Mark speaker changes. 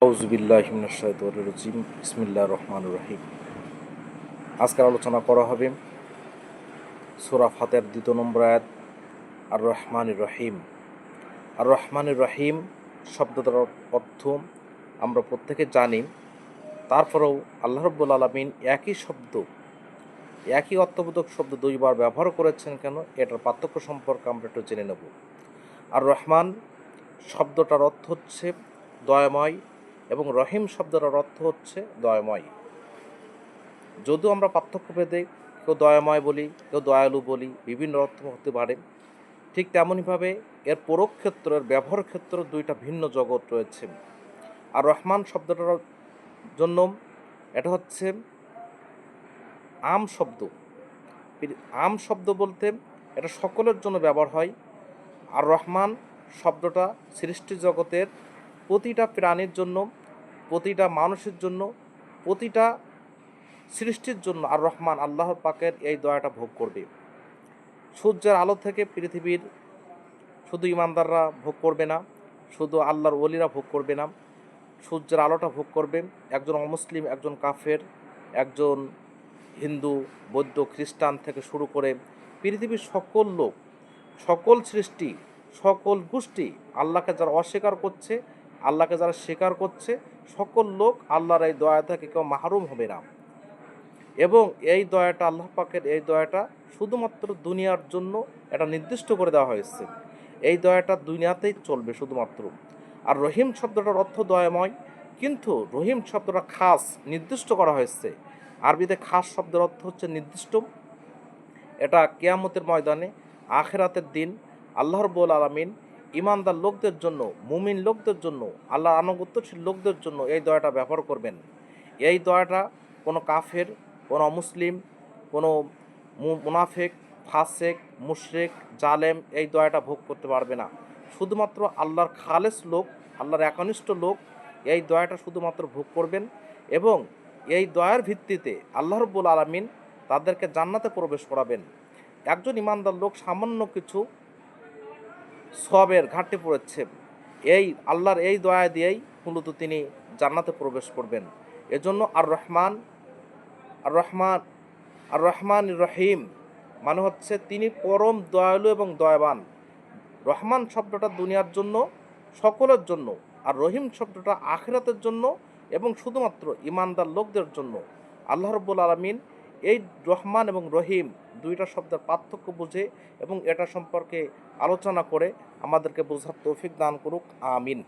Speaker 1: আউযুবিল্লাহি মিনাশ শাইতানির রাজিম বিসমিল্লাহির রহমানির রহিম। আজকের আলোচনা করা হবে সূরা ফাতিহার ২ নম্বর আয়াত আর রহমানির রহিম। আর রহমানির রহিম শব্দটার অর্থ আমরা প্রত্যেকে জানি, তারপরেও আল্লাহ রাব্বুল আলামিন একই অর্থবোধক শব্দ দুইবার ব্যবহার করেছেন কেন, এটার পার্থক্য সম্পর্কে আমরা একটু জেনে নেব। আর রহমান শব্দটার অর্থ হচ্ছে দয়াময় এবং রহিম শব্দটার অর্থ হচ্ছে দয়াময়। যদিও আমরা পার্থক্য ভেদে কেউ দয়াময় বলি, কেউ দয়ালু বলি, বিভিন্ন অর্থ হতে পারে, ঠিক তেমনইভাবে এর প্রয়োগ ক্ষেত্র, এর ব্যবহার ক্ষেত্র দুইটা ভিন্ন জগৎ রয়েছে। আর রহমান শব্দটার জন্য এটা হচ্ছে আম শব্দ। আম শব্দ বলতে এটা সকলের জন্য ব্যবহার হয়। আর রহমান শব্দটা সৃষ্টি জগতের প্রতিটা প্রাণীর জন্য, প্রতিটা মানুষের জন্য, প্রতিটা সৃষ্টির জন্য আর রহমান আল্লাহর পাকের এই দয়াটা ভোগ করবে। সূর্যের আলো থেকে পৃথিবীর শুধু ইমানদাররা ভোগ করবে না, শুধু আল্লাহর ওলিরা ভোগ করবে না, সূর্যের আলোটা ভোগ করবে একজন অমুসলিম, একজন কাফের, একজন হিন্দু, বৌদ্ধ, খ্রিস্টান থেকে শুরু করে পৃথিবীর সকল লোক, সকল সৃষ্টি, সকল গোষ্ঠী, আল্লাহকে যারা অস্বীকার করছে, আল্লাহকে যারা স্বীকার করছে, সকল লোক আল্লাহর এই দয়া থেকে কেউ মাহরুম হবে না। এবং এই দয়াটা, আল্লাহ পাকের এই দয়াটা শুধুমাত্র দুনিয়ার জন্য এটা নির্দিষ্ট করে দেওয়া হয়েছে। এই দয়াটা দুনিয়াতেই চলবে শুধুমাত্র। আর রহিম শব্দটার অর্থ দয়াময়, কিন্তু রহিম শব্দটা খাস নির্দিষ্ট করা হয়েছে। আরবিতে খাস শব্দের অর্থ হচ্ছে নির্দিষ্ট। এটা কিয়ামতের ময়দানে, আখিরাতের দিন আল্লাহ রাব্বুল আলামিন ইমানদার লোকদের জন্য, মুমিন লোকদের জন্য, আল্লাহর আনুগত্যশীল লোকদের জন্য এই দয়াটা ব্যবহার করবেন। এই দয়াটা কোনো কাফের, কোনো অমুসলিম, কোনো মুনাফেক, ফাসেক, মুশরিক, জালেম এই দয়াটা ভোগ করতে পারবে না। শুধুমাত্র আল্লাহর খালেস লোক, আল্লাহর একনিষ্ঠ লোক এই দয়াটা শুধুমাত্র ভোগ করবেন। এবং এই দয়ার ভিত্তিতে আল্লাহ রাব্বুল আলামিন তাদেরকে জান্নাতে প্রবেশ করাবেন। একজন ইমানদার লোক সামান্য কিছু সওয়াবের ঘাটতি পড়েছে, এই আল্লাহর এই দয়া দিয়েই মূলত তিনি জান্নাতে প্রবেশ করবেন। এজন্য আর রহমান, আর রহমান, আর রহমান রহিম মানে হচ্ছে তিনি পরম দয়ালু এবং দয়াবান। রহমান শব্দটা দুনিয়ার জন্য, সকলের জন্য, আর রহিম শব্দটা আখিরাতের জন্য এবং শুধুমাত্র ইমানদার লোকদের জন্য। আল্লাহ রাব্বুল আলামিন এই রহমান এবং রহিম দুইটা শব্দের পার্থক্য বুঝে এবং এটা সম্পর্কে আলোচনা করে আমাদেরকে বোঝার তৌফিক দান করুক। আমিন।